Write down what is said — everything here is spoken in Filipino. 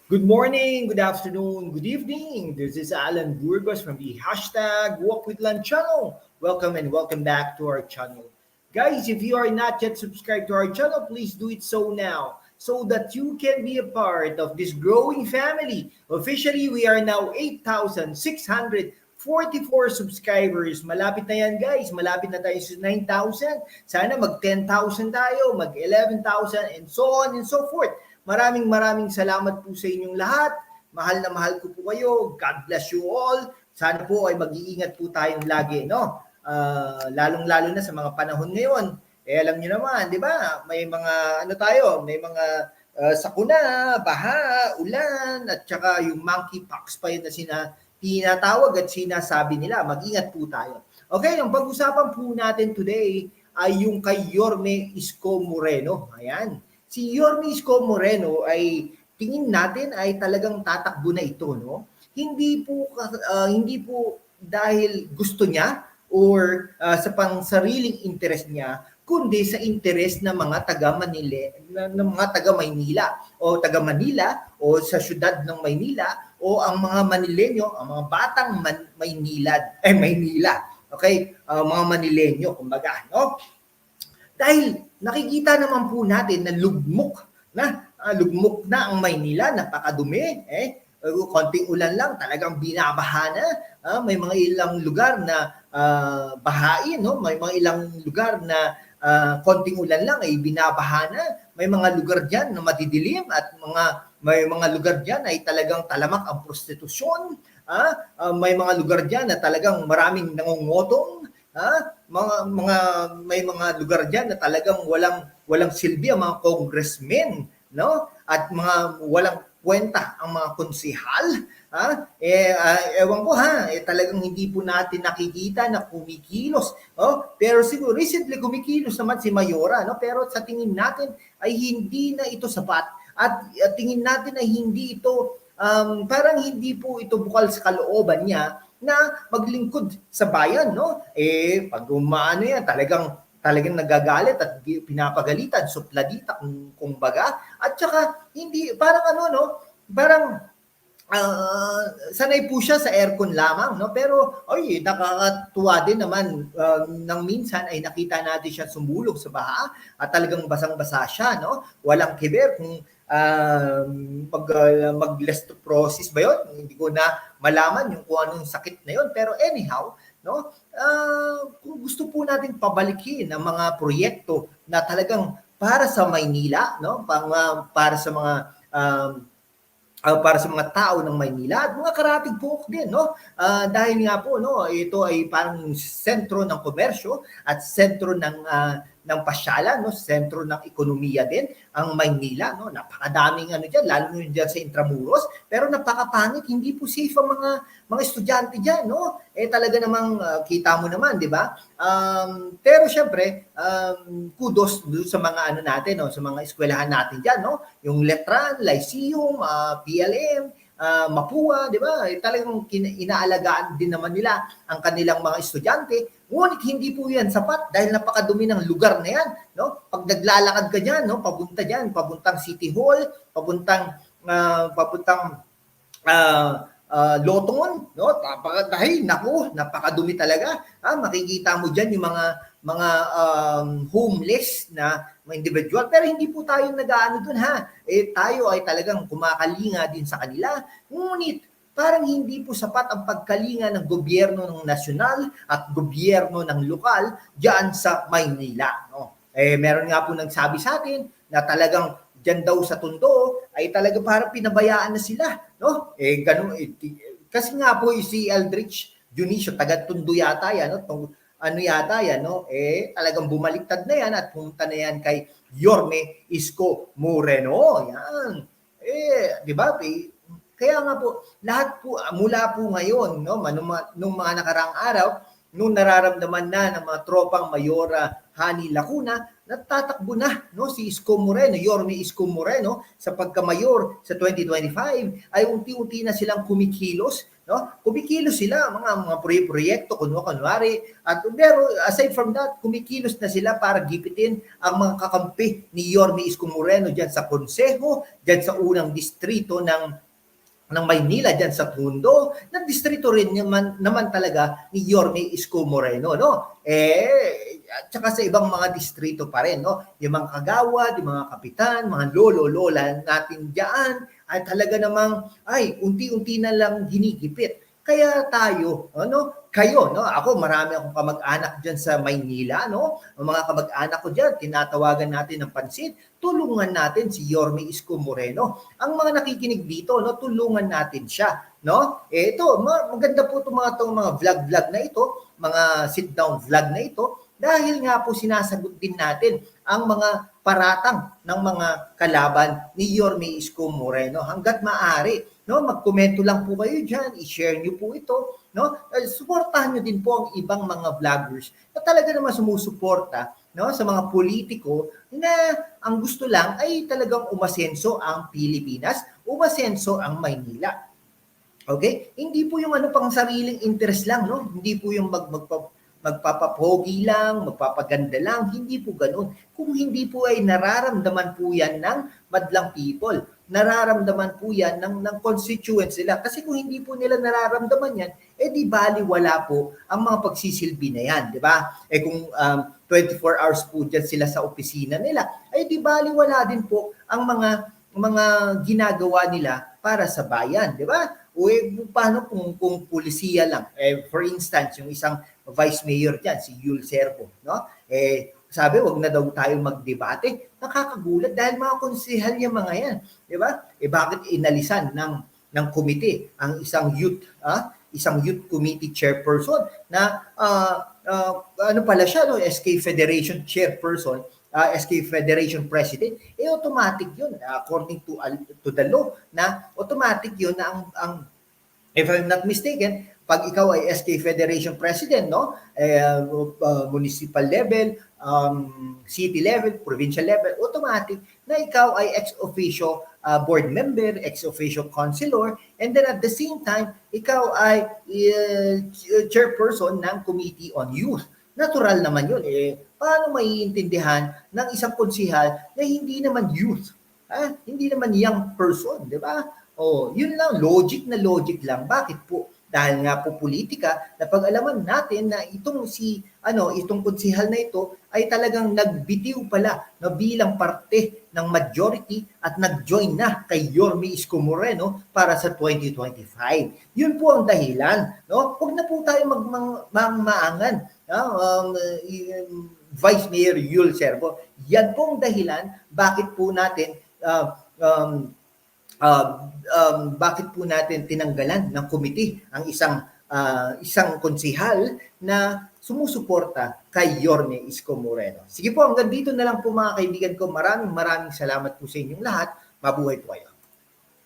Good morning, good afternoon, good evening. This is Alan Burgos from the hashtag Walk with Lan channel. Welcome and welcome back to our channel. Guys, if you are not yet subscribed to our channel, please do it so now so that you can be a part of this growing family. Officially, we are now 8,644 subscribers. Malapit na yan guys, malapit na tayo sa 9,000. Sana mag 10,000 tayo, mag 11,000 and so on and so forth. Maraming salamat po sa inyong lahat. Mahal na mahal ko po kayo. God bless you all. Sana po ay mag-iingat po tayong lagi, no? Lalong-lalo na sa mga panahon ngayon. Alam niyo naman, di ba? May mga may mga sakuna, baha, ulan, at saka yung monkeypox pa yun na tinatawag at sinasabi nila. Mag-ingat po tayo. Okay, ang pag-usapan po natin today ay yung kay Yorme Isko Moreno. Ayan. Si Yorme Isko Moreno ay tingin natin ay talagang tatakbo na ito, no? Hindi po dahil gusto niya or sa pangsariling interest niya, kundi sa interest ng mga taga Maynila o taga Manila o sa syudad ng Maynila o ang mga Manilenyo, ang mga batang Maynila. Okay? Mga Manilenyo kumbaga, no? Dahil nakikita naman po natin na lugmok na ang Maynila, napakadumi. Konting ulan lang, talagang binabaha na. May mga ilang lugar na bahain, no? May mga ilang lugar na konting ulan lang ay binabaha na. May mga lugar diyan na madidilim at may mga lugar diyan ay talagang talamak ang prostitusyon. May mga lugar diyan na talagang maraming nangungutong. May mga lugar diyan na talagang walang silbi ang mga congressmen, no? At mga walang kwenta ang mga konsehal. Ewan ko talagang hindi po natin nakikita na kumikilos. Pero siguro recently kumikilos naman si Mayora, no? Pero sa tingin natin ay hindi na ito sapat at tingin natin ay hindi ito parang hindi po ito bukal sa kalooban niya na maglingkod sa bayan, no? Pag umaano yan, talagang nagagalit at pinapagalitan, supladita kung baga. At saka hindi parang sanay po siya sa aircon lamang, no? Pero nakakatuwa din naman nang minsan ay nakita natin siya sumulog sa baha at talagang basang-basa siya, no? Walang kiber kung mag-lestoprosis ba yun? Hindi ko na malaman yung kung anong sakit na yun. Pero anyhow, no? Kung gusto po natin pabalikin ang mga proyekto na talagang para sa Maynila, no? Para sa mga tao ng Maynila at mga karatig buhok din, no? Dahil nga po, no, ito ay parang sentro ng komersyo at sentro ng pasyalan, no, sentro ng ekonomiya din ang Maynila, no. Napakadaming diyan, lalo na diyan sa Intramuros, pero napakapangit, hindi po safe ang mga estudyante diyan, no. Talaga namang kita mo naman, 'di ba? Pero syempre, kudos sa mga natin, no, sa mga eskwelahan natin diyan, no. Yung Letran, Lyceum, PLM, Mapua, di ba? Talagang inaalagaan din naman nila ang kanilang mga estudyante. Ngunit hindi po yan sapat dahil napakadumi ng lugar na yan, no? Pag naglalakad ka diyan, no, papuntang City Hall, papuntang Loton, no? Dahil napakadumi talaga. Makikita mo diyan yung mga homeless na mga individual, pero hindi po tayo nag-aano dun tayo ay talagang kumakalinga din sa kanila. Ngunit parang hindi po sapat ang pagkalinga ng gobyerno ng nasyonal at gobyerno ng lokal diyan sa Maynila, no? Meron nga po nagsabi sa atin na talagang diyan daw sa Tondo ay talaga parang pinabayaan na sila, no? Ganun kasi nga po si Eldridge Dionisio, taga Tondo yata yan, no? Talagang bumaliktad na yan at pumunta na yan kay Yorme Isko Moreno. Yan. Di ba? Kaya nga po, lahat po, mula po ngayon, no, nung mga nakaraang araw, nung nararamdaman na ng mga tropang Mayora Hani Lacuna, natatakbo na, no, si Isko Moreno, Yorme Isko Moreno, sa pagkamayor sa 2025, ay unti-unti na silang kumikilos no? Kumikilos sila, mga proyekto, kunwari, at pero aside from that, kumikilos na sila para gipitin ang mga kakampi ni Yorme Isko Moreno diyan sa konseho, diyan sa unang distrito ng Maynila diyan sa Tondo, na distrito rin naman talaga ni Yorme Isko Moreno, no? At saka sa ibang mga distrito pa rin, no? Yung mga kagawad, yung mga kapitan, mga lolo-lola natin diyan ay talaga namang unti-unti na lang ginigipit. Kaya tayo, ano, kayo, no? Ako, marami akong kamag-anak diyan sa Maynila, no? Ang mga kamag-anak ko diyan, tinatawagan natin ng pansin, tulungan natin si Yorme Isko Moreno. Ang mga nakikinig dito, no, tulungan natin siya, no? Ito, maganda po itong mga vlog na ito, mga sit-down vlog na ito, dahil nga po sinasagot din natin ang mga paratang ng mga kalaban ni Yorme Isko Moreno hangga't maaari, no? Magkomento lang po kayo diyan, i-share niyo po ito, no? Suportahan niyo din po ang ibang mga vloggers na talaga naman sumusuporta, no, sa mga politiko na ang gusto lang ay talagang umasenso ang Pilipinas, umasenso ang Maynila. Okay? Hindi po yung pang sariling interest lang, no? Hindi po yung magpapapogi lang, magpapaganda lang, hindi po ganoon. Kung hindi po ay nararamdaman po yan ng madlang people, nararamdaman po yan ng constituents nila. Kasi kung hindi po nila nararamdaman yan, di baliwala po ang mga pagsisilbi na yan, di ba? Kung 24 hours po dyan sila sa opisina nila, di baliwala din po ang mga ginagawa nila para sa bayan, di ba? O paano kung pulisiya lang? For instance, yung isang vice mayor dyan, si Yul Servo, no? Sabi, wag na daw tayo magdebate. Nakakagulat dahil mga konsehal yung mga yan, di ba? Bakit inalisan ng komite ang isang youth committee chairperson na ano pala siya, no? SK Federation chairperson, SK Federation President, automatic yun, according to the law, na automatic yun na ang if I'm not mistaken, pag ikaw ay SK Federation President, no, municipal level, city level, provincial level, automatic na ikaw ay ex-officio board member, ex-officio councilor, and then at the same time, ikaw ay chairperson ng Committee on Youth. Natural naman yun. Paano maiintindihan ng isang konsihal na hindi naman youth? Hindi naman young person, di ba? Yun lang, logic lang. Bakit po? Dahil nga po politika, napag-alaman natin na itong konsihal na ito ay talagang nagbitiw pala na bilang parte ng majority at nag-join na kay Yorme Isko Moreno para sa 2025. Yun po ang dahilan, no? Huwag na po tayo maangan. Vice Mayor Yul Servo. Yan po ang dahilan bakit po natin bakit po natin tinanggalan ng komite ang isang konsihal na sumusuporta kay Yorme Isko Moreno. Sige po, hanggang dito na lang po mga kaibigan ko. Maraming salamat po sa inyong lahat. Mabuhay po kayo.